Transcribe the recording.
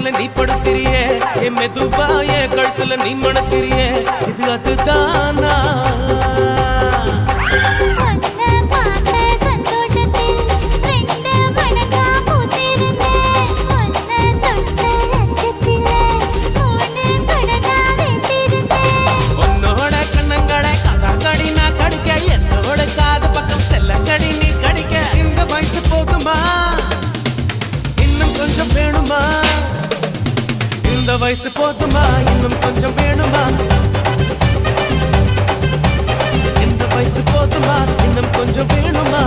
பக்கத்துல நீ படுத்திரியே என் மெதுவா என் கழுத்துல நீ மணத்திரியே இது அதுதானா இந்த வயசு போதுமா இன்னும் கொஞ்சம் வேணுமா இந்த வயசு போதுமா இன்னும் கொஞ்சம் வேணுமா